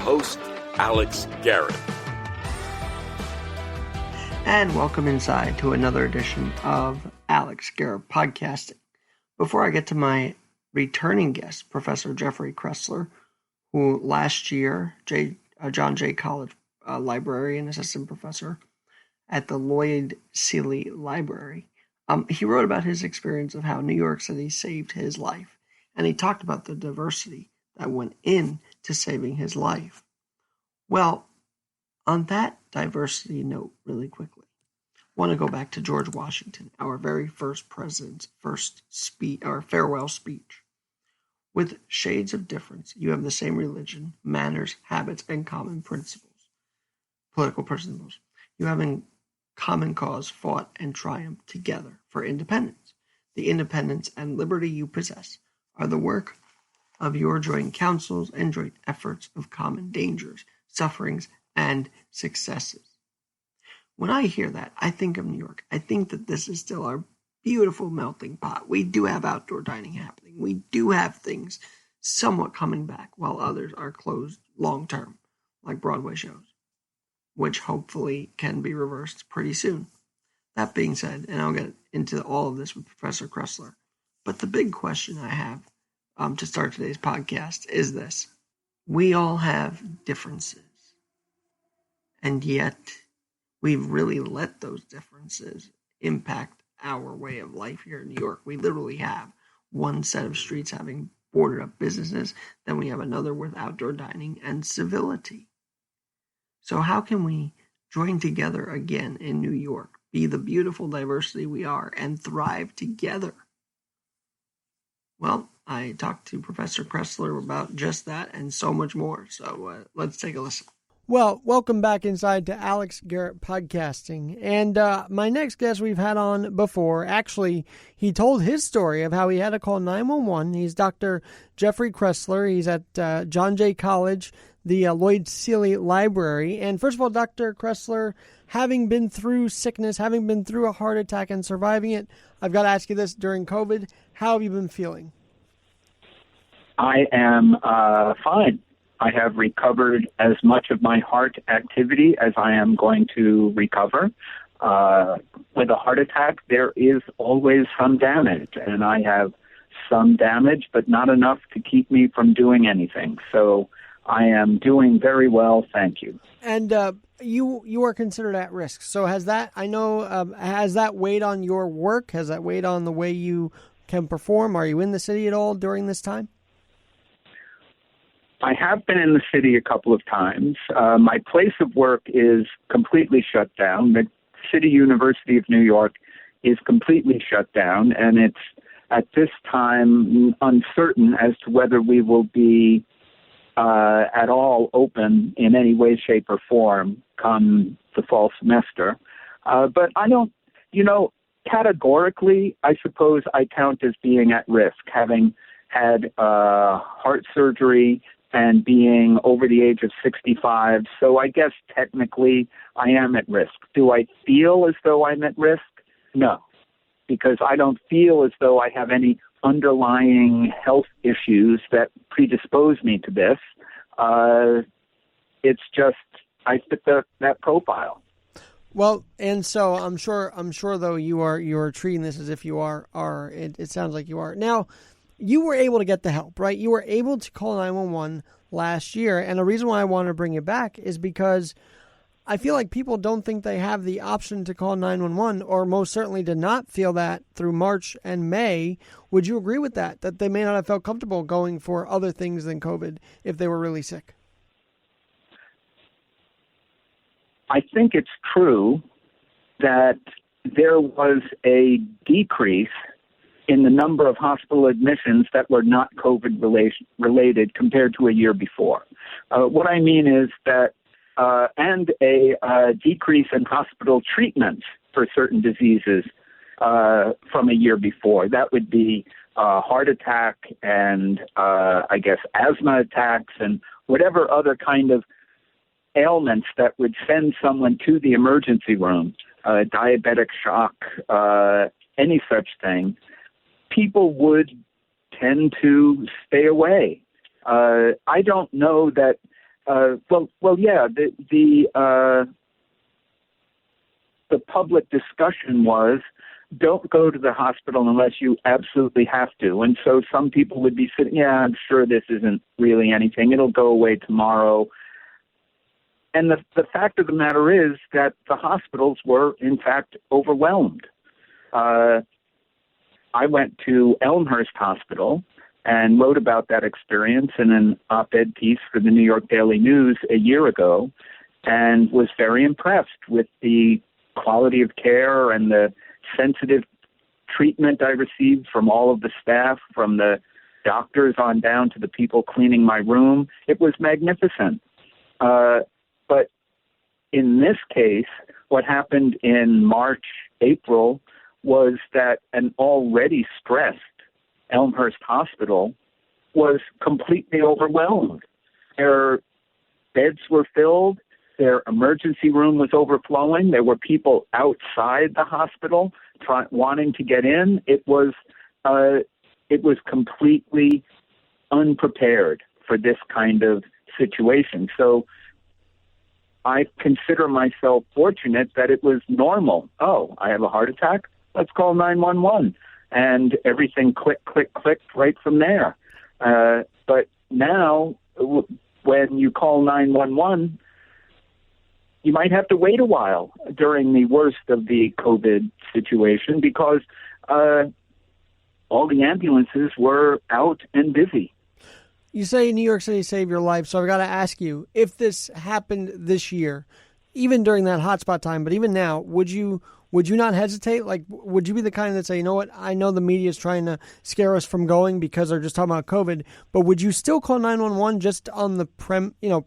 host, Alex Garrett. And welcome inside to another edition of Alex Garrett Podcasting. Before I get to my returning guest, Professor Jeffrey Kroessler, who last year, John Jay College librarian, assistant professor at the Lloyd Seeley Library, he wrote about his experience of how New York City saved his life, and he talked about the diversity that went into saving his life. Well, on that diversity note, really quickly, I want to go back to George Washington, our very first president's farewell speech. With shades of difference, you have the same religion, manners, habits, and common principles, political principles. You have in common cause fought and triumphed together for independence. The independence and liberty you possess are the work of your joint councils and joint efforts of common dangers, sufferings, and successes. When I hear that, I think of New York. I think that this is still our beautiful melting pot. We do have outdoor dining happening. We do have things somewhat coming back while others are closed long term, like Broadway shows, which hopefully can be reversed pretty soon. That being said, and I'll get into all of this with Professor Kroessler, but the big question I have to start today's podcast is this. We all have differences, and yet we've really let those differences impact our way of life here in New York. We literally have one set of streets having boarded up businesses, then we have another with outdoor dining and civility. So how can we join together again in New York, be the beautiful diversity we are, and thrive together? Well, I talked to Professor Kroessler about just that and so much more. So let's take a listen. Well, welcome back inside to Alex Garrett Podcasting. And my next guest we've had on before, actually, he told his story of how he had to call 911. He's Dr. Jeffrey Kroessler. He's at John Jay College, the Lloyd Seeley Library. And first of all, Dr. Kroessler, having been through sickness, having been through a heart attack and surviving it, I've got to ask you this during COVID. How have you been feeling? I am fine. I have recovered as much of my heart activity as I am going to recover. With a heart attack, there is always some damage, and I have some damage, but not enough to keep me from doing anything. So I am doing very well, thank you. And you are considered at risk. So has that, has that weighed on your work? Has that weighed on the way you can perform? Are you in the city at all during this time? I have been in the city a couple of times. My place of work is completely shut down. The City University of New York is completely shut down, and it's at this time uncertain as to whether we will be at all open in any way, shape, or form come the fall semester. But I don't, categorically, I suppose I count as being at risk, having had heart surgery and being over the age of 65. So I guess technically I am at risk. Do I feel as though I'm at risk? No, because I don't feel as though I have any underlying health issues that predispose me to this. It's just I fit that profile. Well, and so I'm sure though you are treating this as if you are it sounds like you are. Now, you were able to get the help, right? You were able to call 911 last year. And the reason why I want to bring it back is because I feel like people don't think they have the option to call 911, or most certainly did not feel that through March and May. Would you agree with that they may not have felt comfortable going for other things than COVID if they were really sick? I think it's true that there was a decrease in the number of hospital admissions that were not COVID related compared to a year before. What I mean is that, and a decrease in hospital treatments for certain diseases from a year before. That would be heart attack and I guess asthma attacks and whatever other kind of ailments that would send someone to the emergency room, diabetic shock, any such thing. People would tend to stay away. I don't know that Yeah. The public discussion was, don't go to the hospital unless you absolutely have to. And so some people would be sitting, yeah, I'm sure this isn't really anything. It'll go away tomorrow. And the fact of the matter is that the hospitals were, in fact, overwhelmed. I went to Elmhurst Hospital and wrote about that experience in an op-ed piece for the New York Daily News a year ago, and was very impressed with the quality of care and the sensitive treatment I received from all of the staff, from the doctors on down to the people cleaning my room. It was magnificent. But in this case, what happened in March, April, was that an already stressed Elmhurst Hospital was completely overwhelmed. Their beds were filled. Their emergency room was overflowing. There were people outside the hospital wanting to get in. It was completely unprepared for this kind of situation. So I consider myself fortunate that it was normal. Oh, I have a heart attack? Let's call 911. And everything clicked right from there. But now, when you call 911, you might have to wait a while during the worst of the COVID situation because all the ambulances were out and busy. You say New York City saved your life, so I've got to ask you, if this happened this year, even during that hotspot time, but even now, would you not hesitate? Like, would you be the kind that say, you know what, I know the media is trying to scare us from going because they're just talking about COVID, but would you still call 911 just on the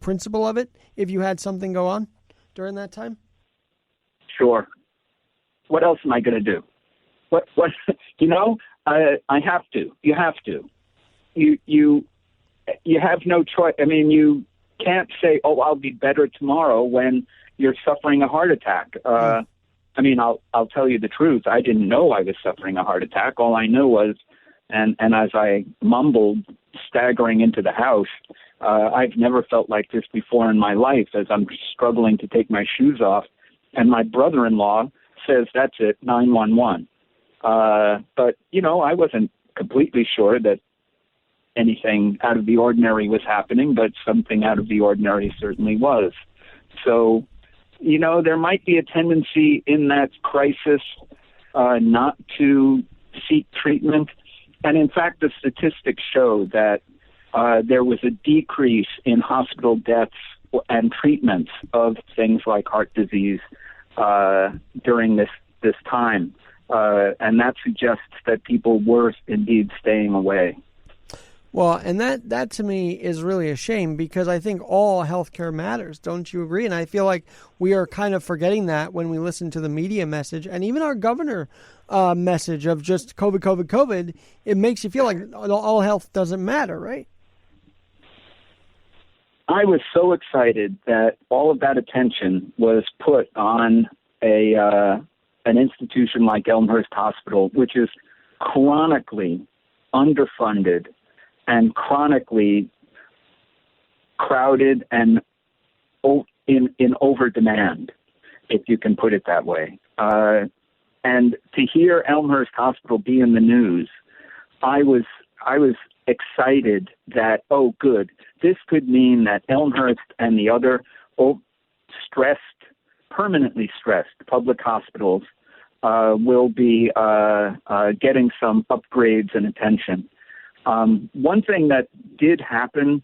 principle of it if you had something go on during that time? Sure. What else am I going to do? What? I have to. You have to. You have no choice. I mean, you can't say, "Oh, I'll be better tomorrow," when you're suffering a heart attack. I mean, I'll tell you the truth. I didn't know I was suffering a heart attack. All I knew was, and as I mumbled, staggering into the house, I've never felt like this before in my life. As I'm struggling to take my shoes off, and my brother-in-law says, "That's it, 911." But I wasn't completely sure that anything out of the ordinary was happening, but something out of the ordinary certainly was. So, there might be a tendency in that crisis not to seek treatment. And in fact, the statistics show that there was a decrease in hospital deaths and treatments of things like heart disease during this time. And that suggests that people were indeed staying away. Well, and that to me is really a shame because I think all healthcare matters. Don't you agree? And I feel like we are kind of forgetting that when we listen to the media message and even our governor message of just COVID, COVID, COVID. It makes you feel like all health doesn't matter, right? I was so excited that all of that attention was put on an institution like Elmhurst Hospital, which is chronically underfunded and chronically crowded and in over demand, if you can put it that way. And to hear Elmhurst Hospital be in the news, I was excited that, oh, good, this could mean that Elmhurst and the other permanently stressed public hospitals will be getting some upgrades and attention. One thing that did happen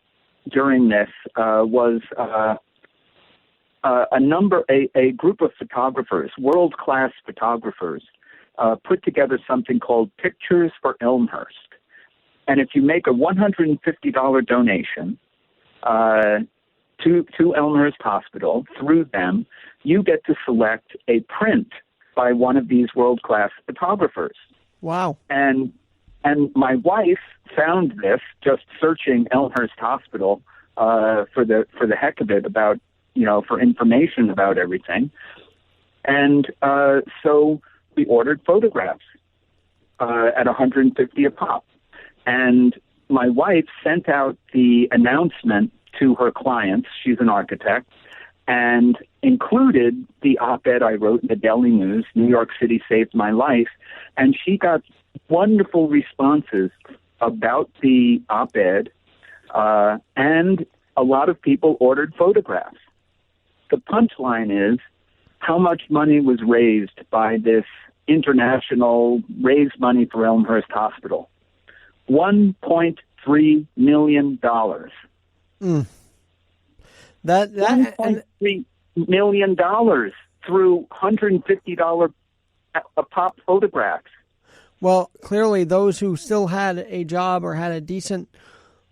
during this was a group of photographers, world-class photographers, put together something called Pictures for Elmhurst. And if you make a $150 donation to Elmhurst Hospital through them, you get to select a print by one of these world-class photographers. Wow. And my wife found this just searching Elmhurst Hospital for the heck of it about, for information about everything. And so we ordered photographs at $150 a pop. And my wife sent out the announcement to her clients. She's an architect, and included the op-ed I wrote in the Daily News, New York City Saved My Life, and she got wonderful responses about the op-ed, and a lot of people ordered photographs. The punchline is how much money was raised by this international Raise Money for Elmhurst Hospital. $1.3 million. $1.3 million through $150 a pop photographs. Well, clearly those who still had a job or had a decent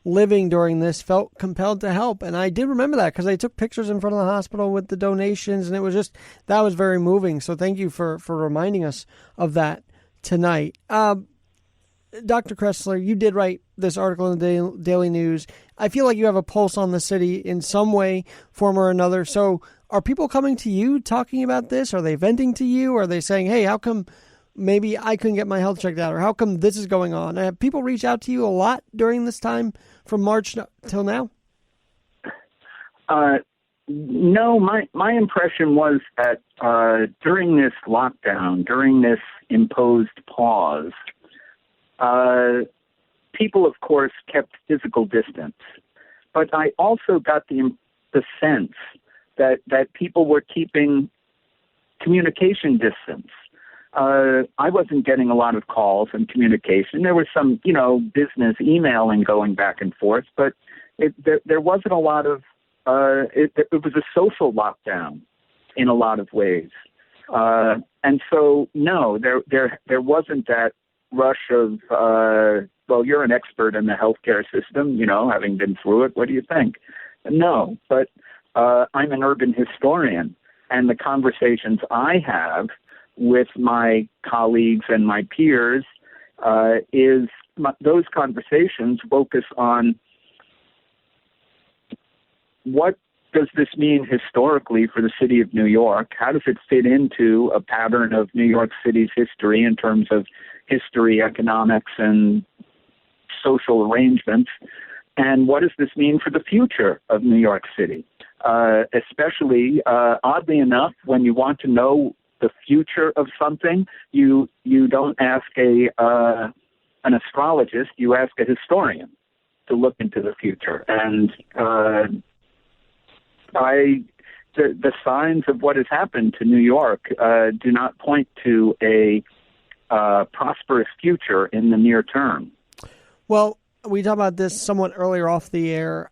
living during this felt compelled to help. And I did remember that because I took pictures in front of the hospital with the donations, and it was just, that was very moving. So thank you for reminding us of that tonight. Dr. Kroessler, you did write this article in the Daily News. I feel like you have a pulse on the city in some way, form or another. So are people coming to you talking about this? Are they venting to you? Are they saying, hey, how come maybe I couldn't get my health checked out? Or how come this is going on? Have people reached out to you a lot during this time from March till now? No, my impression was that during this lockdown, during this imposed pause, people, of course, kept physical distance. But I also got the sense that people were keeping communication distance. I wasn't getting a lot of calls and communication. There was some, business emailing going back and forth, but there wasn't a lot of, it was a social lockdown in a lot of ways. And so, no, there wasn't that rush of, well, you're an expert in the healthcare system, having been through it. What do you think? No, but I'm an urban historian, and the conversations I have with my colleagues and my peers those conversations focus on what does this mean historically for the city of New York? How does it fit into a pattern of New York City's history in terms of history, economics, and social arrangements? And what does this mean for the future of New York City? Especially, oddly enough, when you want to know the future of something, you don't ask an astrologist, you ask a historian to look into the future. And the signs of what has happened to New York do not point to a prosperous future in the near term. Well, we talked about this somewhat earlier off the air.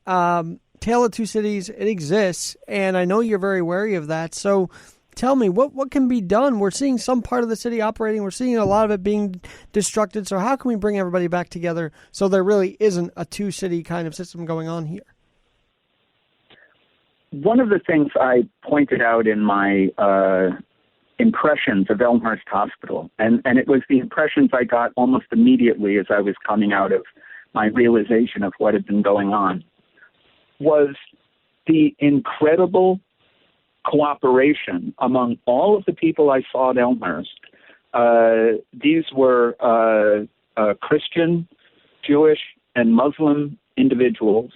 Tale of Two Cities, it exists, and I know you're very wary of that. So tell me, what can be done? We're seeing some part of the city operating. We're seeing a lot of it being destructed. So how can we bring everybody back together so there really isn't a two-city kind of system going on here? One of the things I pointed out in my impressions of Elmhurst Hospital, and it was the impressions I got almost immediately as I was coming out of my realization of what had been going on, was the incredible cooperation among all of the people I saw at Elmhurst. These were Christian, Jewish, and Muslim individuals.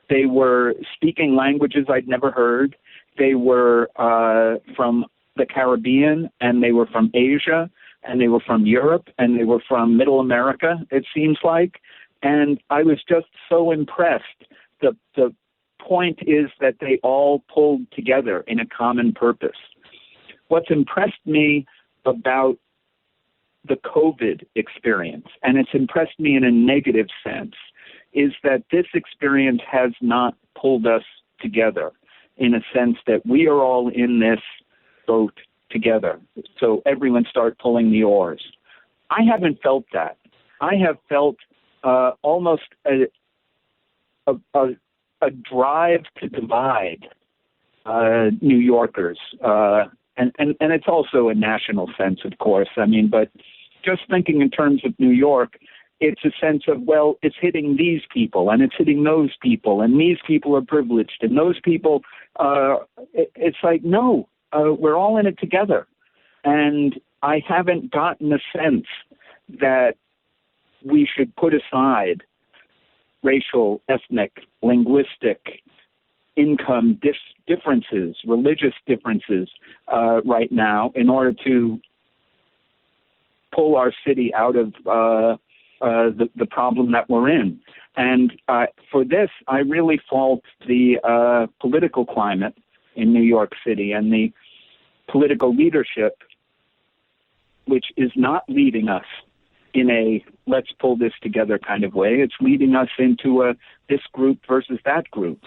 They were speaking languages I'd never heard. They were from the Caribbean, and they were from Asia, and they were from Europe, and they were from Middle America, it seems like. And I was just so impressed. The point is that they all pulled together in a common purpose. What's impressed me about the COVID experience, and it's impressed me in a negative sense, is that this experience has not pulled us together in a sense that we are all in this boat together. So everyone start pulling the oars. I haven't felt that. I have felt almost a drive to divide New Yorkers. And it's also a national sense, of course. I mean, but just thinking in terms of New York, it's a sense of, well, it's hitting these people and it's hitting those people, and these people are privileged and those people, it's like, no, we're all in it together. And I haven't gotten a sense that we should put aside racial, ethnic, linguistic income differences, religious differences right now in order to pull our city out of the problem that we're in. And for this, I really fault the political climate in New York City and the political leadership, which is not leading us in a let's pull this together kind of way. It's leading us into a this group versus that group.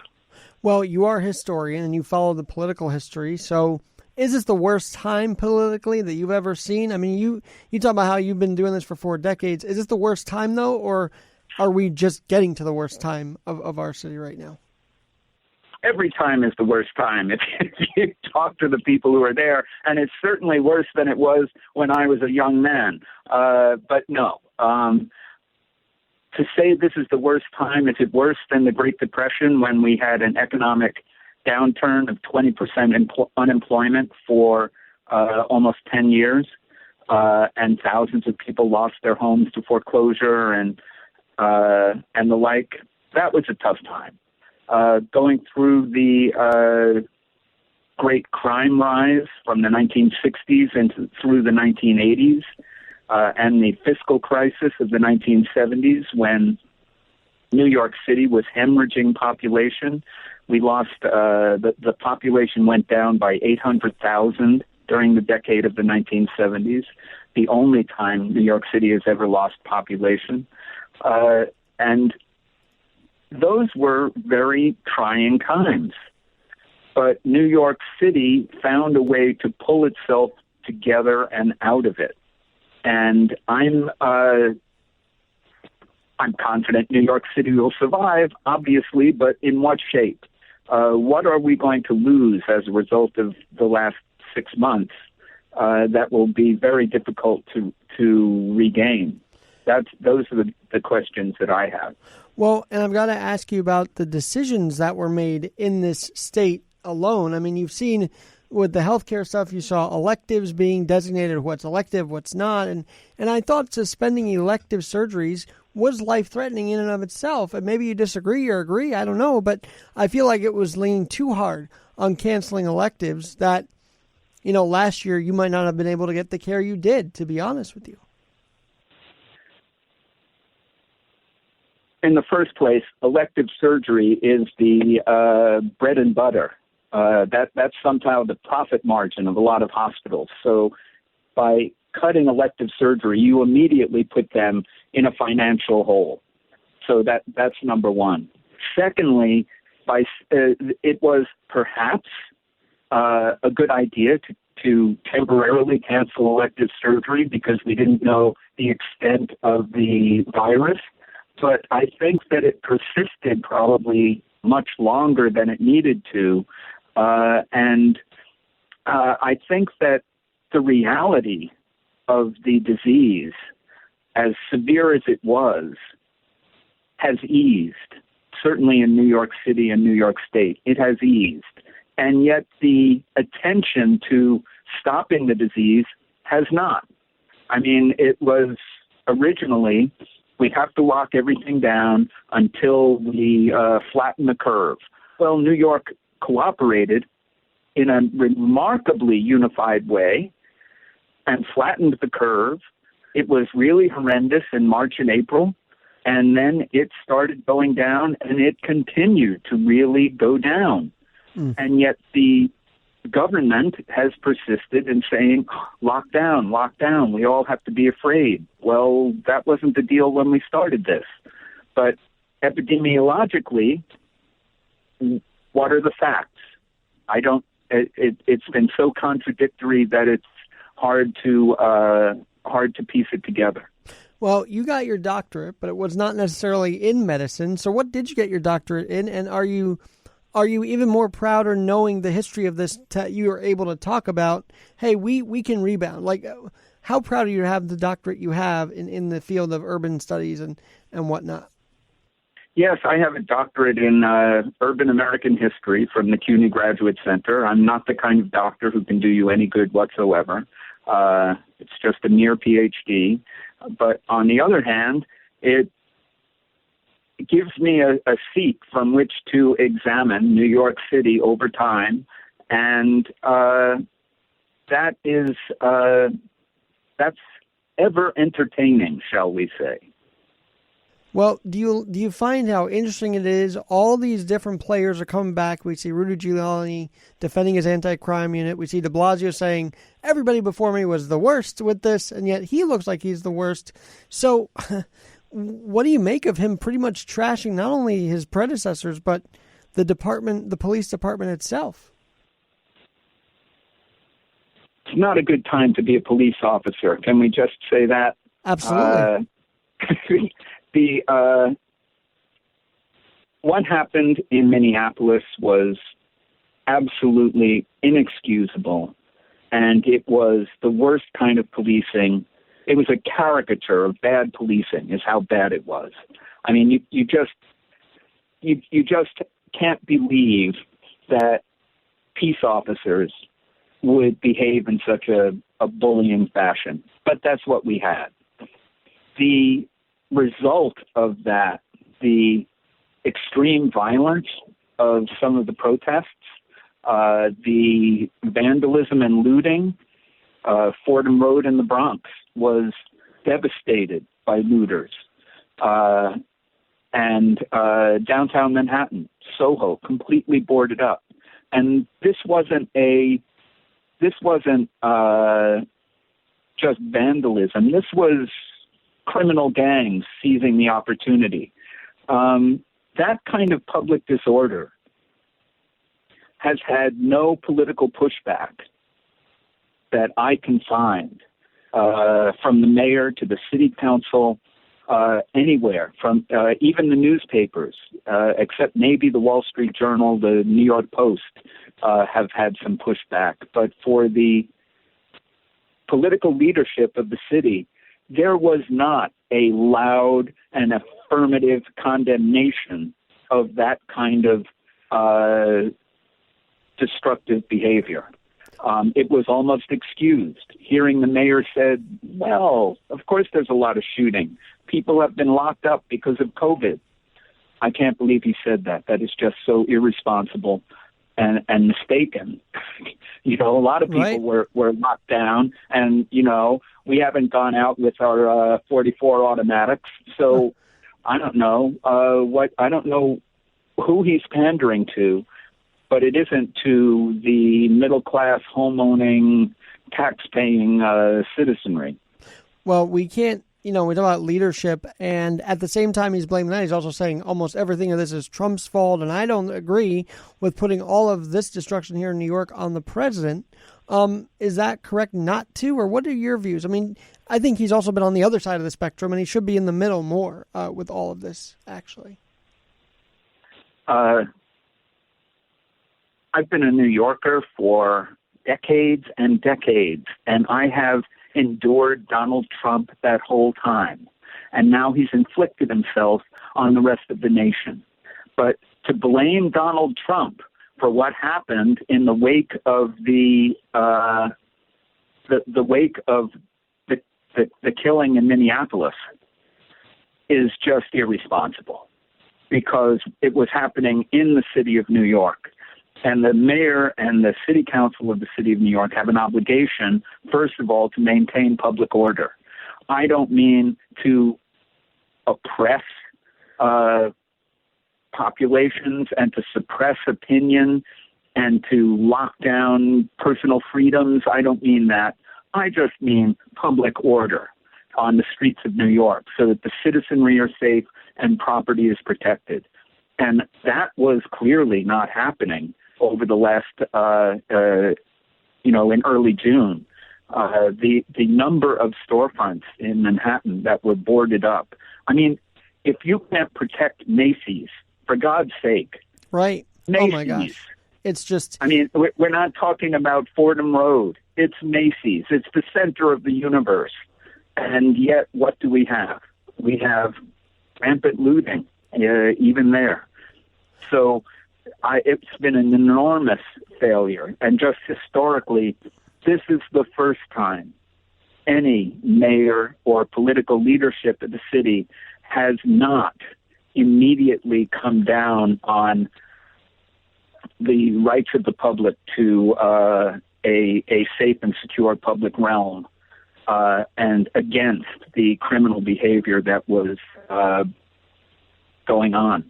Well, you are a historian and you follow the political history. So is this the worst time politically that you've ever seen? I mean, you talk about how you've been doing this for 4 decades. Is this the worst time, though, or are we just getting to the worst time of our city right now? Every time is the worst time if you talk to the people who are there, and it's certainly worse than it was when I was a young man. But no, to say this is the worst time, is it worse than the Great Depression when we had an economic downturn of 20% unemployment for almost 10 years, and thousands of people lost their homes to foreclosure and the like? That was a tough time. Going through the great crime rise from the 1960s and through the 1980s, and the fiscal crisis of the 1970s when New York City was hemorrhaging population. We lost, the population went down by 800,000 during the decade of the 1970s, the only time New York City has ever lost population. And those were very trying times. But New York City found a way to pull itself together and out of it. And I'm confident New York City will survive, obviously, but in what shape? What are we going to lose as a result of the last 6 months that will be very difficult to regain? Those are the questions that I have. Well, and I've got to ask you about the decisions that were made in this state alone. I mean, you've seen with the healthcare stuff, you saw electives being designated what's elective, what's not. And I thought suspending elective surgeries was life-threatening in and of itself. And maybe you disagree or agree, I don't know. But I feel like it was leaning too hard on canceling electives that, last year you might not have been able to get the care you did, to be honest with you. In the first place, elective surgery is the bread and butter. That's somehow the profit margin of a lot of hospitals. So by cutting elective surgery, you immediately put them in a financial hole. So that's number one. Secondly, it was perhaps a good idea to temporarily cancel elective surgery because we didn't know the extent of the virus. But I think that it persisted probably much longer than it needed to. And I think that the reality of the disease, as severe as it was, has eased. Certainly in New York City and New York State, it has eased. And yet the attention to stopping the disease has not. I mean, it was originally, we have to lock everything down until we flatten the curve. Well, New York cooperated in a remarkably unified way and flattened the curve. It was really horrendous in March and April, and then it started going down, and it continued to really go down. And yet the government has persisted in saying, lock down, we all have to be afraid. Well, that wasn't the deal when we started this. But epidemiologically, what are the facts? It's been so contradictory that it's hard to piece it together. Well, you got your doctorate, but it was not necessarily in medicine. So what did you get your doctorate in? And are you even more prouder knowing the history of this? You are able to talk about, hey, we can rebound. Like, how proud are you to have the doctorate you have in the field of urban studies and whatnot? Yes, I have a doctorate in urban American history from the CUNY Graduate Center. I'm not the kind of doctor who can do you any good whatsoever. It's just a mere PhD. But on the other hand, it gives me a seat from which to examine New York City over time, and that's ever entertaining, shall we say. Well, do you find how interesting it is? All these different players are coming back. We see Rudy Giuliani defending his anti-crime unit. We see de Blasio saying everybody before me was the worst with this, and yet he looks like he's the worst. So what do you make of him pretty much trashing not only his predecessors, but the police department itself? It's not a good time to be a police officer. Can we just say that? Absolutely. What happened in Minneapolis was absolutely inexcusable, and it was the worst kind of policing. It was a caricature of bad policing, is how bad it was. I mean, you just can't believe that peace officers would behave in such a bullying fashion. But that's what we had. The result of that, the extreme violence of some of the protests, the vandalism and looting, Fordham Road in the Bronx was devastated by looters. And downtown Manhattan, Soho, completely boarded up. And this wasn't just vandalism. This was criminal gangs seizing the opportunity. That kind of public disorder has had no political pushback that I can find, from the mayor to the city council, anywhere, from even the newspapers, except maybe the Wall Street Journal, the New York Post, have had some pushback. But for the political leadership of the city, there was not a loud and affirmative condemnation of that kind of destructive behavior. It was almost excused. Hearing the mayor said, well, of course there's a lot of shooting. People have been locked up because of COVID. I can't believe he said that. That is just so irresponsible and mistaken. A lot of people were locked down, and, we haven't gone out with our 44 automatics. So I don't know I don't know who he's pandering to, but it isn't to the middle-class, home-owning, tax-paying citizenry. Well, we can't, we talk about leadership, and at the same time he's blaming that, he's also saying almost everything of this is Trump's fault, and I don't agree with putting all of this destruction here in New York on the president. Is that correct not to, or what are your views? I mean, I think he's also been on the other side of the spectrum, and he should be in the middle more with all of this, actually. I've been a New Yorker for decades and decades, and I have endured Donald Trump that whole time. And now he's inflicted himself on the rest of the nation. But to blame Donald Trump for what happened in the wake of the killing in Minneapolis is just irresponsible, because it was happening in the city of New York. And the mayor and the city council of the city of New York have an obligation, first of all, to maintain public order. I don't mean to oppress populations and to suppress opinion and to lock down personal freedoms. I don't mean that. I just mean public order on the streets of New York so that the citizenry are safe and property is protected. And that was clearly not happening over the last, in early June. The number of storefronts in Manhattan that were boarded up. I mean, if you can't protect Macy's, for God's sake. Right. Macy's. Oh, my gosh. It's just... I mean, we're not talking about Fordham Road. It's Macy's. It's the center of the universe. And yet, what do we have? We have rampant looting, even there. So it's been an enormous failure. And just historically, this is the first time any mayor or political leadership of the city has not immediately come down on the rights of the public to a safe and secure public realm, and against the criminal behavior that was going on.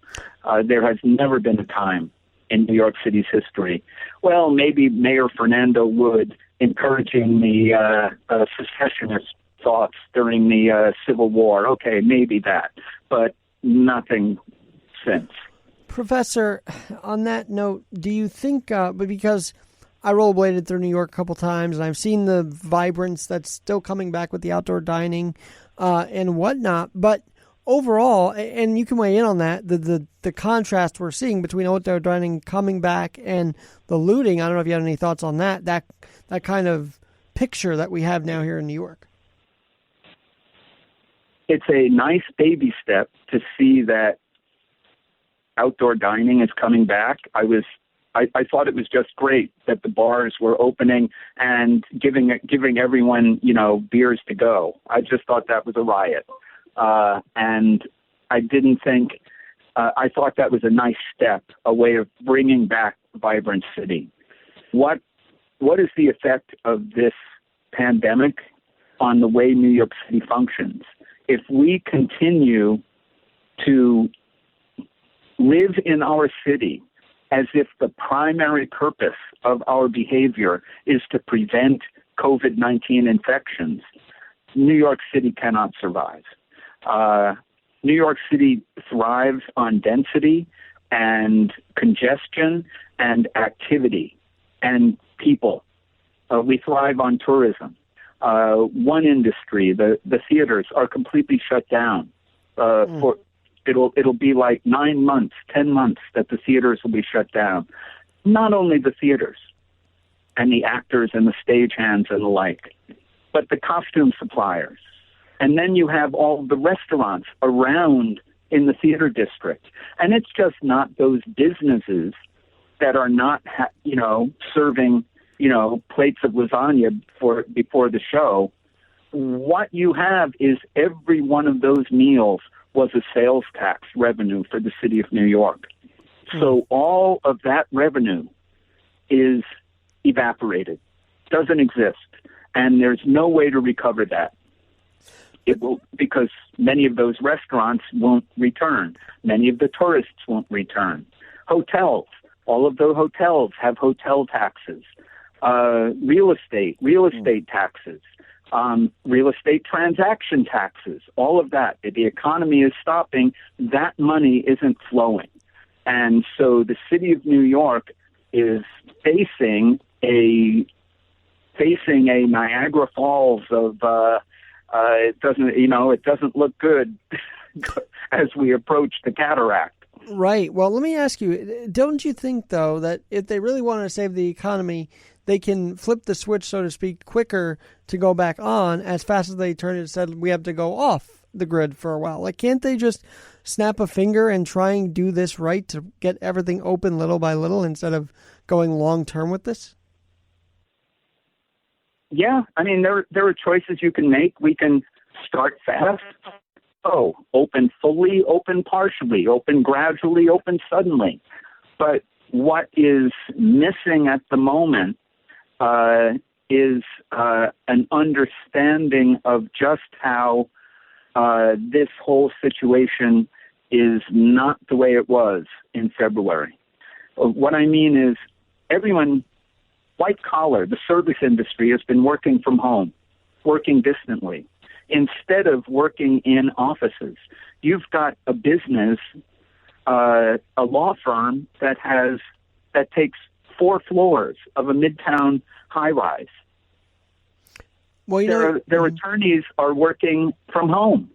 There has never been a time in New York City's history. Well, maybe Mayor Fernando Wood encouraging the secessionist thoughts during the Civil War. Okay, maybe that, but nothing since. Professor, on that note, do you think, because I rollerbladed through New York a couple times, and I've seen the vibrance that's still coming back with the outdoor dining and whatnot, but overall, and you can weigh in on that, the contrast we're seeing between outdoor dining coming back and the looting, I don't know if you had any thoughts on that kind of picture that we have now here in New York. It's a nice baby step to see that outdoor dining is coming back. I thought it was just great that the bars were opening and giving everyone, beers to go. I just thought that was a riot. And I didn't think, I thought that was a nice step, a way of bringing back a vibrant city. What is the effect of this pandemic on the way New York City functions? If we continue to live in our city as if the primary purpose of our behavior is to prevent COVID-19 infections, New York City cannot survive. New York City thrives on density and congestion and activity and people. We thrive on tourism. One industry, the theaters, are completely shut down. For it'll be like 9 months, 10 months that the theaters will be shut down. Not only the theaters and the actors and the stagehands and the like, but the costume suppliers. And then you have all the restaurants around in the theater district. And it's just not those businesses that are not, serving, plates of lasagna before the show. What you have is every one of those meals was a sales tax revenue for the city of New York. So all of that revenue is evaporated, doesn't exist, and there's no way to recover that. It will, because many of those restaurants won't return. Many of the tourists won't return. Hotels, all of the hotels have hotel taxes. Real estate taxes. Real estate transaction taxes, all of that. The economy is stopping. That money isn't flowing. And so the city of New York is facing a Niagara Falls of, it doesn't look good as we approach the cataract. Right. Well, let me ask you, don't you think, though, that if they really want to save the economy, they can flip the switch, so to speak, quicker to go back on as fast as they turn it and said we have to go off the grid for a while? Like, can't they just snap a finger and try and do this right to get everything open little by little instead of going long term with this? Yeah, I mean, there are choices you can make. We can start fast. Open fully, open partially, open gradually, open suddenly. But what is missing at the moment is an understanding of just how this whole situation is not the way it was in February. What I mean is everyone, white collar, the service industry has been working from home, working distantly, instead of working in offices. You've got a business, a law firm that takes 4 floors of a midtown high-rise. Well, their attorneys are working from home.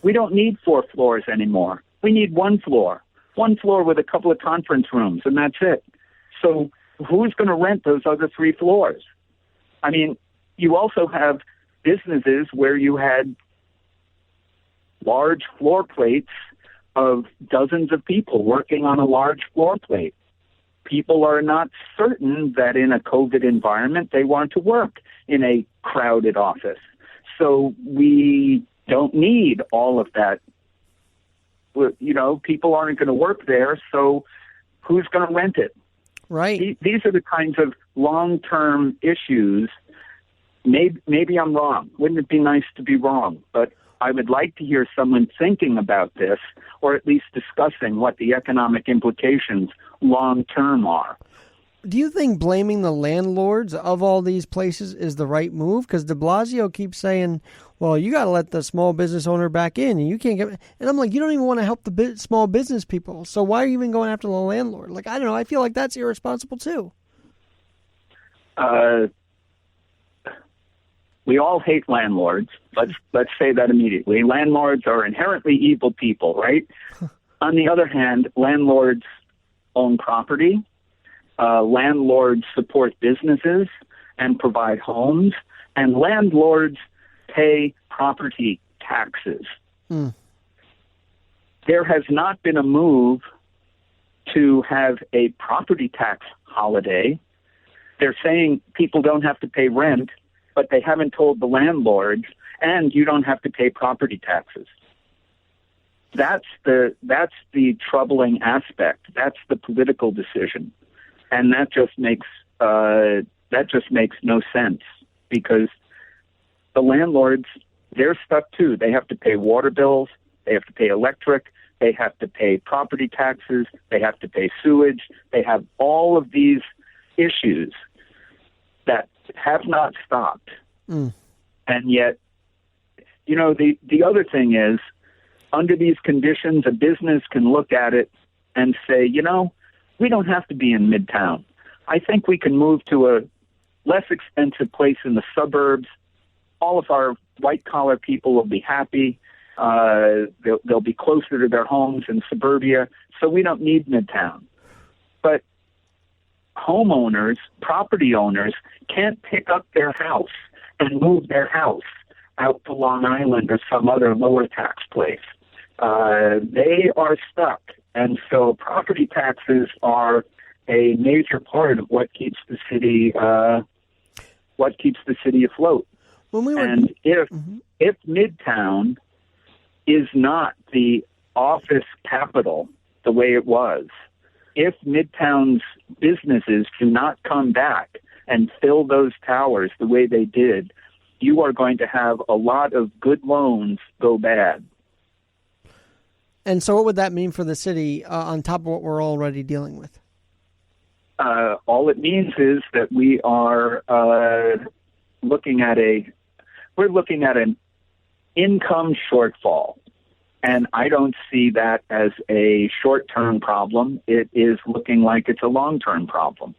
We don't need 4 floors anymore. We need 1 floor with a couple of conference rooms, and that's it. So who's going to rent those other 3 floors? I mean, you also have businesses where you had large floor plates of dozens of people working on a large floor plate. People are not certain that in a COVID environment they want to work in a crowded office. So we don't need all of that people aren't going to work there, so who's going to rent it? Right. These are the kinds of long-term issues. Maybe I'm wrong. Wouldn't it be nice to be wrong? But I would like to hear someone thinking about this, or at least discussing what the economic implications long-term are. Do you think blaming the landlords of all these places is the right move? Because de Blasio keeps saying, well, you got to let the small business owner back in, and you can't get... And I'm like, you don't even want to help the small business people, so why are you even going after the landlord? Like, I don't know, I feel like that's irresponsible too. We all hate landlords. Let's say that immediately. Landlords are inherently evil people, right? On the other hand, landlords own property. Landlords support businesses and provide homes, and landlords pay property taxes. There has not been a move to have a property tax holiday. They're saying people don't have to pay rent, but they haven't told the landlords, and you don't have to pay property taxes. That's the troubling aspect. That's the political decision. And that just makes no sense, because the landlords, they're stuck too. They have to pay water bills, they have to pay electric, they have to pay property taxes, they have to pay sewage. They have all of these issues that have not stopped. And yet, the other thing is, under these conditions, a business can look at it and say, we don't have to be in Midtown. I think we can move to a less expensive place in the suburbs. All of our white-collar people will be happy. They'll be closer to their homes in suburbia, so we don't need Midtown. But homeowners, property owners, can't pick up their house and move their house out to Long Island or some other lower tax place. They are stuck. And so property taxes are a major part of what keeps the city afloat. And if Midtown is not the office capital the way it was, if Midtown's businesses do not come back and fill those towers the way they did, you are going to have a lot of good loans go bad. And so what would that mean for the city on top of what we're already dealing with? All it means is that we are looking at an income shortfall. And I don't see that as a short-term problem. It is looking like it's a long-term problem.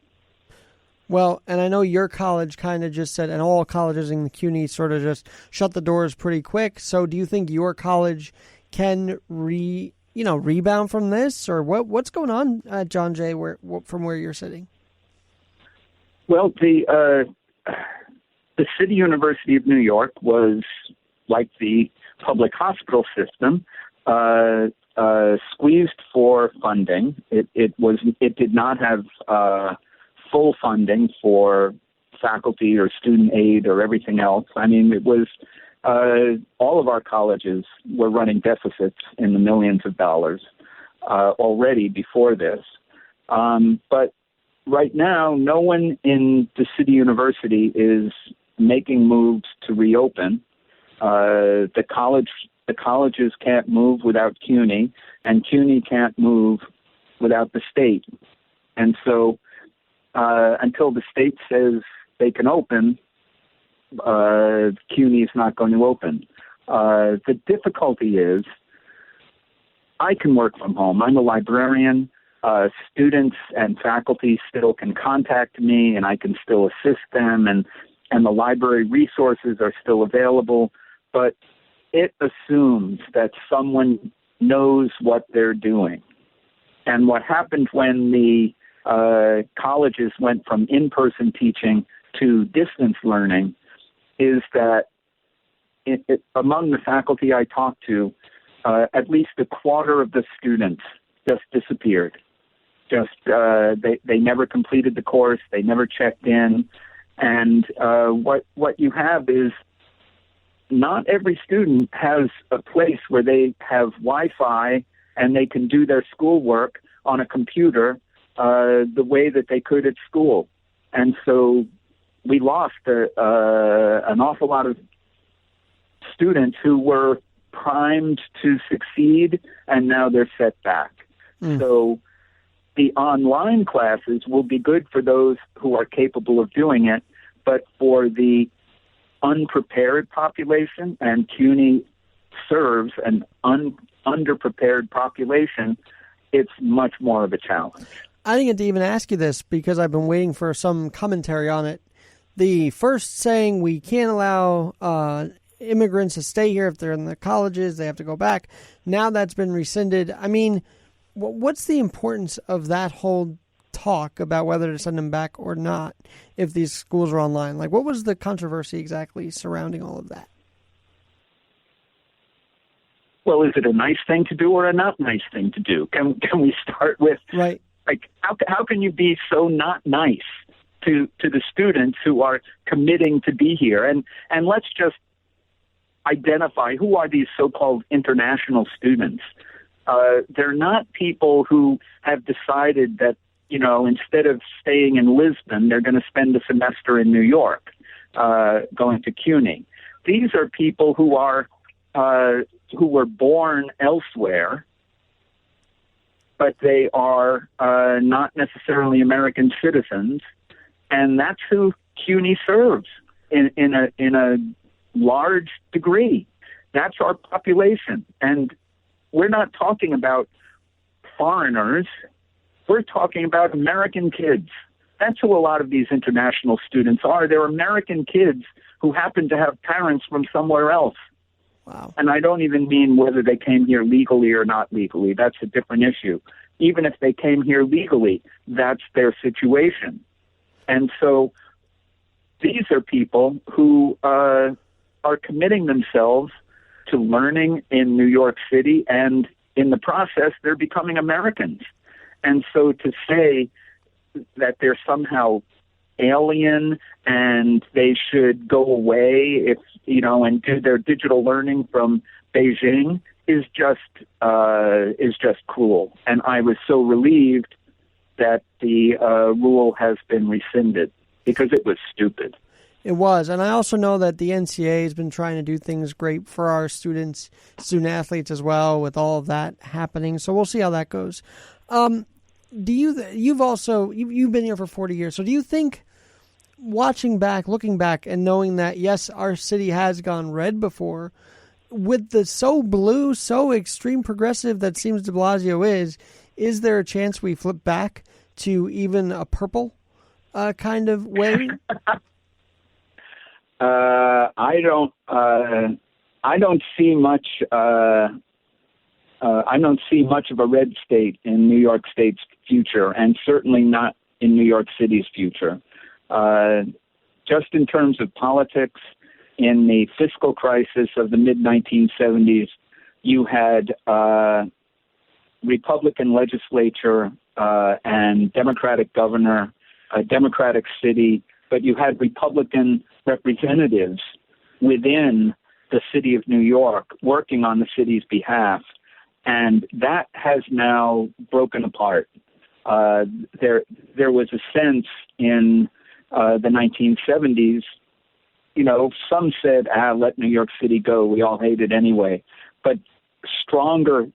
Well, and I know your college kind of just said, and all colleges in the CUNY sort of just shut the doors pretty quick. So do you think your college can rebound from this, or what's going on at John Jay from where you're sitting? Well, the City University of New York was like the public hospital system, squeezed for funding. It did not have full funding for faculty or student aid or everything else. I mean, it was all of our colleges were running deficits in the millions of dollars already before this. But right now, no one in the City University is making moves to reopen. The colleges can't move without CUNY, and CUNY can't move without the state. And so until the state says they can open, CUNY is not going to open. The difficulty is I can work from home. I'm a librarian. Students and faculty still can contact me, and I can still assist them, and the library resources are still available. But it assumes that someone knows what they're doing. And what happened when the colleges went from in-person teaching to distance learning is that among the faculty I talked to, at least a quarter of the students just disappeared. They never completed the course. They never checked in. And what you have is not every student has a place where they have Wi-Fi and they can do their schoolwork on a computer the way that they could at school. And so we lost an awful lot of students who were primed to succeed, and now they're set back. So the online classes will be good for those who are capable of doing it, but for the unprepared population, and CUNY serves an underprepared population, it's much more of a challenge. I didn't get to even ask you this because I've been waiting for some commentary on it. The first saying we can't allow immigrants to stay here if they're in the colleges, they have to go back. Now that's been rescinded. I mean, what's the importance of that whole talk about whether to send them back or not if these schools are online? Like, what was the controversy exactly surrounding all of that? Well, is it a nice thing to do or a not nice thing to do? Can we start with, right? Like, how can you be so not nice to the students who are committing to be here? And let's just identify who are these so-called international students. They're not people who have decided that, you know, instead of staying in Lisbon, they're going to spend a semester in New York, going to CUNY. These are people who were born elsewhere, but they are not necessarily American citizens, and that's who CUNY serves in a large degree. That's our population, and we're not talking about foreigners. We're talking about American kids. That's who a lot of these international students are. They're American kids who happen to have parents from somewhere else. Wow. And I don't even mean whether they came here legally or not legally. That's a different issue. Even if they came here legally, that's their situation. And so these are people who are committing themselves to learning in New York City, and in the process, they're becoming Americans. And so to say that they're somehow alien and they should go away if, you know, and do their digital learning from Beijing is just cruel. And I was so relieved that the rule has been rescinded because it was stupid. It was. And I also know that the NCAA has been trying to do things great for our student athletes as well, with all of that happening. So we'll see how that goes. You've been here for 40 years. So do you think, watching back, looking back, and knowing that, yes, our city has gone red before, with the so blue, so extreme progressive that seems de Blasio is there a chance we flip back to even a purple kind of way? I don't see much. I don't see much of a red state in New York State's future, and certainly not in New York City's future. Just in terms of politics, in the fiscal crisis of the mid-1970s, you had Republican legislature and Democratic governor, a Democratic city, but you had Republican representatives within the city of New York working on the city's behalf. And that has now broken apart. There was a sense in the 1970s, you know, some said, let New York City go. We all hate it anyway. But stronger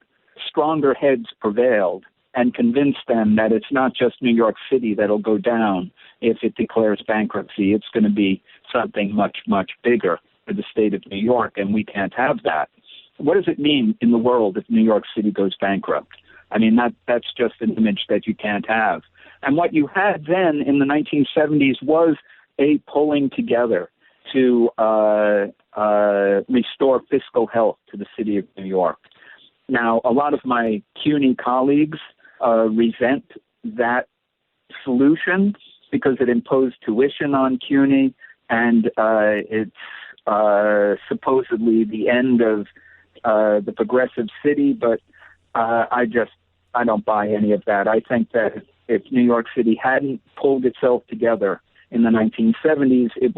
heads prevailed and convinced them that it's not just New York City that'll go down if it declares bankruptcy. It's going to be something much, much bigger for the state of New York, and we can't have that. What does it mean in the world if New York City goes bankrupt? I mean, that's just an image that you can't have. And what you had then in the 1970s was a pulling together to restore fiscal health to the city of New York. Now, a lot of my CUNY colleagues resent that solution because it imposed tuition on CUNY, and it's supposedly the end of the progressive city, but I don't buy any of that. I think that if New York City hadn't pulled itself together in the 1970s, it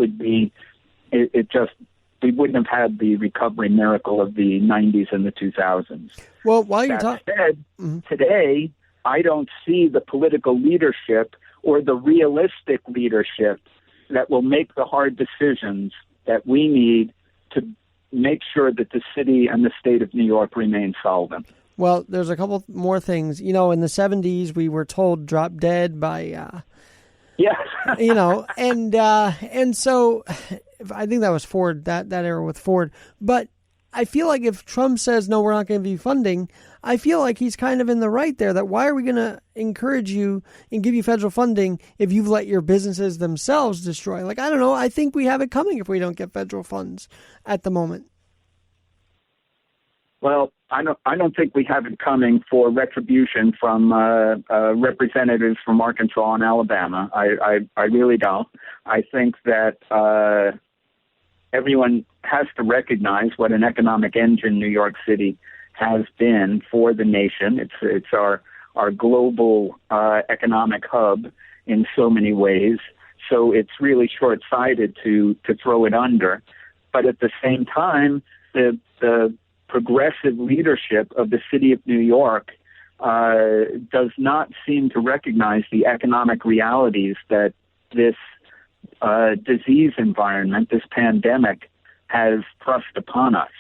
we wouldn't have had the recovery miracle of the 90s and the 2000s. Well, while you're That talking, said, today, I don't see the political leadership or the realistic leadership that will make the hard decisions that we need to make sure that the city and the state of New York remain solvent. well, there's a couple more things. In the 70s, we were told drop dead by, Yes. and so I think that was Ford, that era with Ford. But I feel like if Trump says, no, we're not going to be funding, I feel like he's kind of in the right there, that why are we going to encourage you and give you federal funding if you've let your businesses themselves destroy? Like, I don't know. I think we have it coming if we don't get federal funds at the moment. Well, I don't think we have it coming for retribution from representatives from Arkansas and Alabama. I really don't. I think that everyone has to recognize what an economic engine New York City has been for the nation. It's our global economic hub in so many ways. So it's really short-sighted to throw it under. But at the same time, the progressive leadership of the city of New York does not seem to recognize the economic realities that this disease environment, this pandemic, has thrust upon us.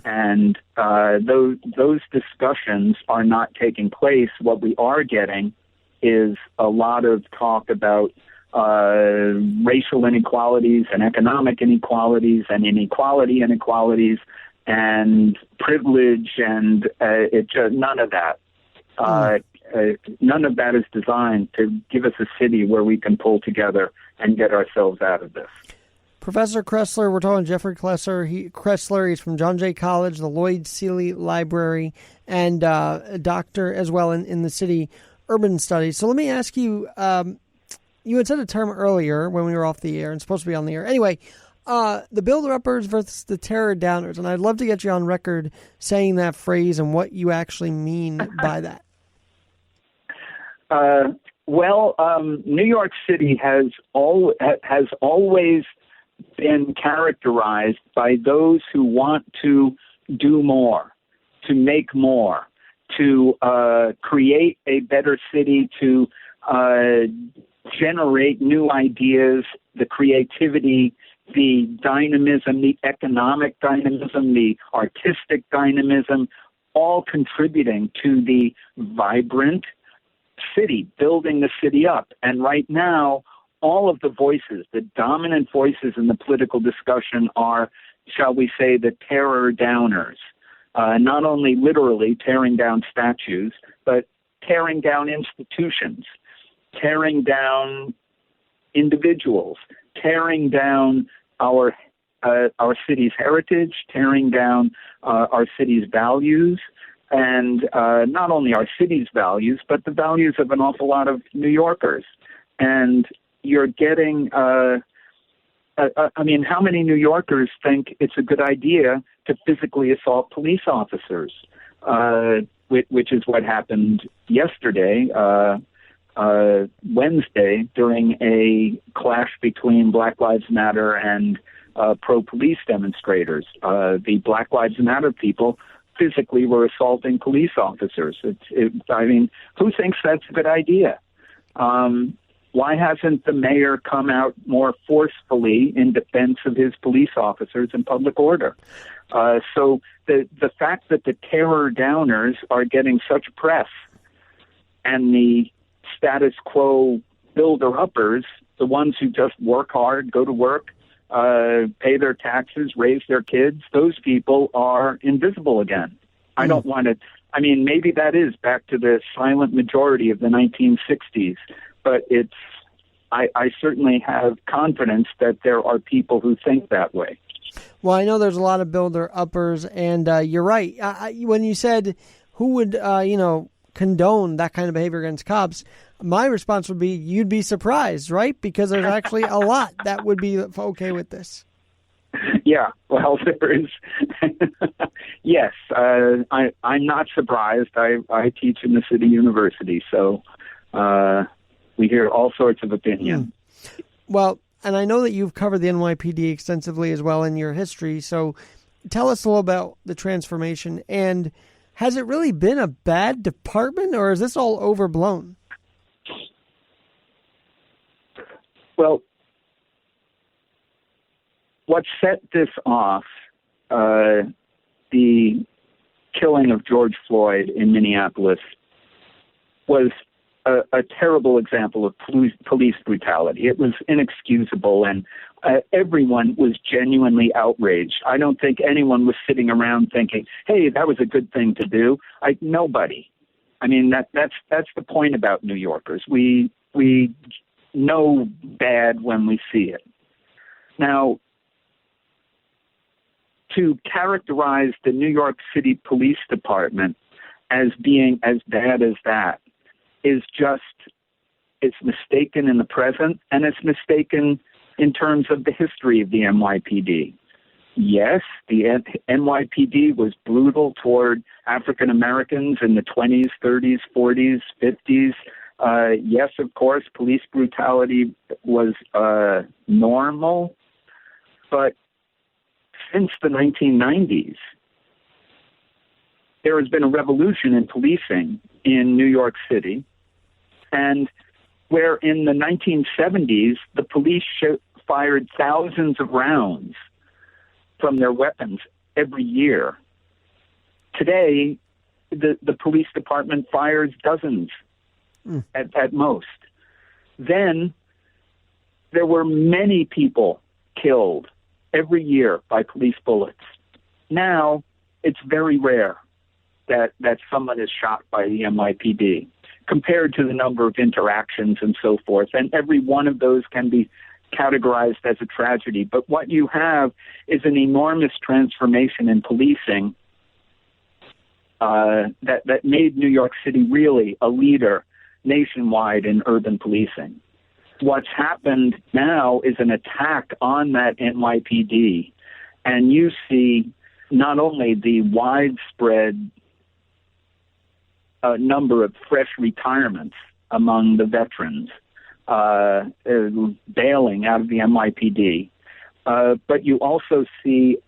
And those discussions are not taking place. What we are getting is a lot of talk about racial inequalities and economic inequalities and inequalities and privilege, and none of that. None of that is designed to give us a city where we can pull together and get ourselves out of this. Professor Kroessler, we're talking Jeffrey Kroessler. He's from John Jay College, the Lloyd Seeley Library, and a doctor as well in the city urban studies. So let me ask you, you had said a term earlier when we were off the air and supposed to be on the air. Anyway, the builder-uppers versus the terror-downers, and I'd love to get you on record saying that phrase and what you actually mean by that. New York City has always been characterized by those who want to do more, to make more, to create a better city, to generate new ideas, the creativity, the dynamism, the economic dynamism, the artistic dynamism, all contributing to the vibrant city, building the city up. And right now, all of the voices, the dominant voices in the political discussion are, shall we say, the terror downers. Not only literally tearing down statues, but tearing down institutions, tearing down individuals, tearing down our city's heritage, tearing down our city's values, and not only our city's values, but the values of an awful lot of New Yorkers. And you're getting, how many New Yorkers think it's a good idea to physically assault police officers, which is what happened yesterday, Wednesday, during a clash between Black Lives Matter and pro-police demonstrators. The Black Lives Matter people physically were assaulting police officers. Who thinks that's a good idea? Why hasn't the mayor come out more forcefully in defense of his police officers and public order? So the fact that the terror downers are getting such press and the status quo builder-uppers, the ones who just work hard, go to work, pay their taxes, raise their kids, those people are invisible again. I don't want to, maybe that is back to the silent majority of the 1960s, but I certainly have confidence that there are people who think that way. Well, I know there's a lot of builder-uppers, and you're right. When you said who would, condone that kind of behavior against cops, my response would be you'd be surprised, right? Because there's actually a lot that would be okay with this. Yeah, well, there is. Yes, I'm not surprised. I teach in the city university, so we hear all sorts of opinions. Well, and I know that you've covered the NYPD extensively as well in your history. So tell us a little about the transformation. And has it really been a bad department, or is this all overblown? Well, what set this off, the killing of George Floyd in Minneapolis, was a terrible example of police brutality. It was inexcusable, and everyone was genuinely outraged. I don't think anyone was sitting around thinking, hey, that was a good thing to do. Nobody. I mean, that's the point about New Yorkers. We know bad when we see it. Now, to characterize the New York City Police Department as being as bad as that is just, it's mistaken in the present, and it's mistaken in terms of the history of the NYPD. Yes, the NYPD was brutal toward African Americans in the 20s, 30s, 40s, 50s. Yes, of course, police brutality was normal, but since the 1990s, there has been a revolution in policing in New York City, and where in the 1970s, the police fired thousands of rounds from their weapons every year. Today, the police department fires dozens at most. Then there were many people killed every year by police bullets. Now it's very rare that someone is shot by the NYPD compared to the number of interactions and so forth. And every one of those can be categorized as a tragedy. But what you have is an enormous transformation in policing that made New York City really a leader nationwide in urban policing. What's happened now is an attack on that NYPD, and you see not only the widespread number of fresh retirements among the veterans bailing out of the NYPD, but you also see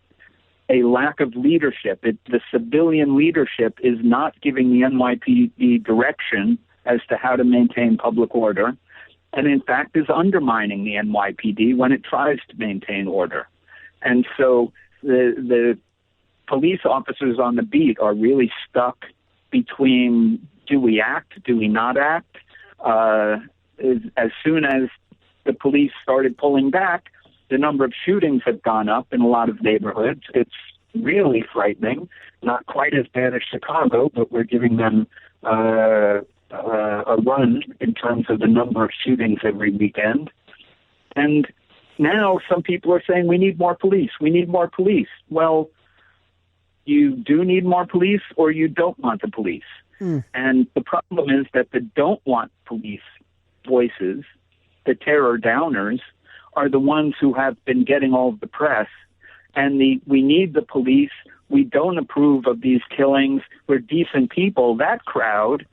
a lack of leadership. The civilian leadership is not giving the NYPD direction as to how to maintain public order, and in fact is undermining the NYPD when it tries to maintain order. And so the police officers on the beat are really stuck between, do we act, do we not act? As soon as the police started pulling back, the number of shootings have gone up in a lot of neighborhoods. It's really frightening. Not quite as bad as Chicago, but we're giving them a run in terms of the number of shootings every weekend. And now some people are saying we need more police. We need more police. Well, you do need more police, or you don't want the police. And the problem is that the don't want police voices, the terror downers, are the ones who have been getting all of the press. And we need the police. We don't approve of these killings. We're decent people. That crowd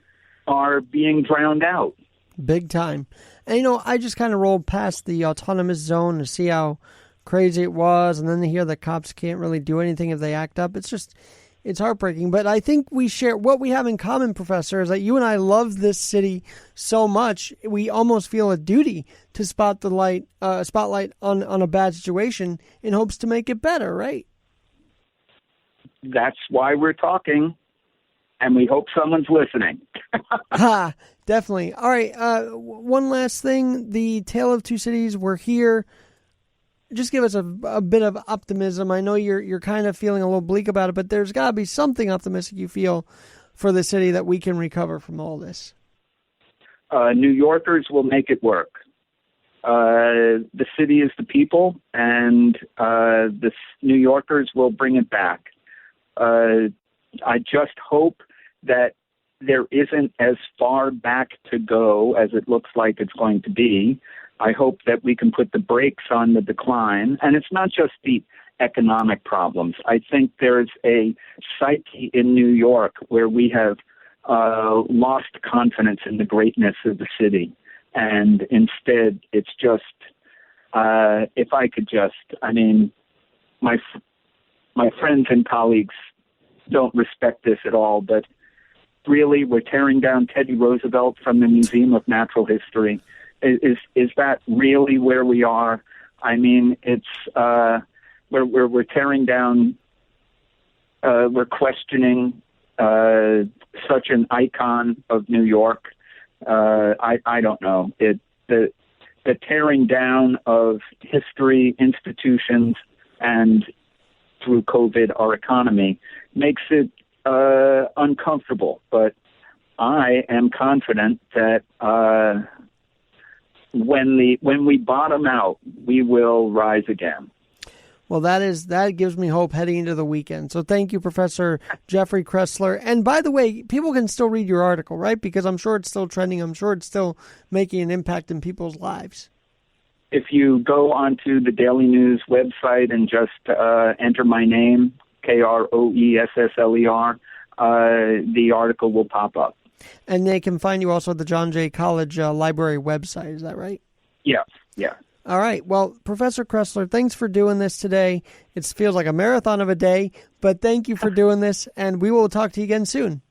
are being drowned out. Big time. And, I just kind of rolled past the autonomous zone to see how crazy it was, and then to hear that cops can't really do anything if they act up. It's heartbreaking. But I think we share what we have in common, Professor, is that you and I love this city so much, we almost feel a duty to spotlight on a bad situation in hopes to make it better, right? That's why we're talking, and we hope someone's listening. Definitely. All right. One last thing. The Tale of Two Cities, we're here. Just give us a bit of optimism. I know you're kind of feeling a little bleak about it, but there's got to be something optimistic you feel for the city that we can recover from all this. New Yorkers will make it work. The city is the people, and the New Yorkers will bring it back. I just hope that there isn't as far back to go as it looks like it's going to be. I hope that we can put the brakes on the decline. And it's not just the economic problems. I think there's a psyche in New York where we have lost confidence in the greatness of the city. And instead, it's just if I could just, I mean, my friends and colleagues don't respect this at all, but really, we're tearing down Teddy Roosevelt from the Museum of Natural History. Is that really where we are? I mean, it's we're tearing down. We're questioning such an icon of New York. I don't know. The tearing down of history, institutions, and through COVID, our economy makes it uncomfortable. But I am confident that when we bottom out, we will rise again. Well, that gives me hope heading into the weekend. So thank you, Professor Jeffrey Kroessler. And by the way, people can still read your article, right? Because I'm sure it's still trending. I'm sure it's still making an impact in people's lives. If you go onto the Daily News website and just enter my name, Kroessler, the article will pop up. And they can find you also at the John Jay College Library website. Is that right? Yeah. All right. Well, Professor Kroessler, thanks for doing this today. It feels like a marathon of a day, but thank you for doing this, and we will talk to you again soon.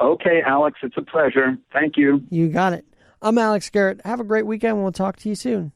Okay, Alex, it's a pleasure. Thank you. You got it. I'm Alex Garrett. Have a great weekend. We'll talk to you soon.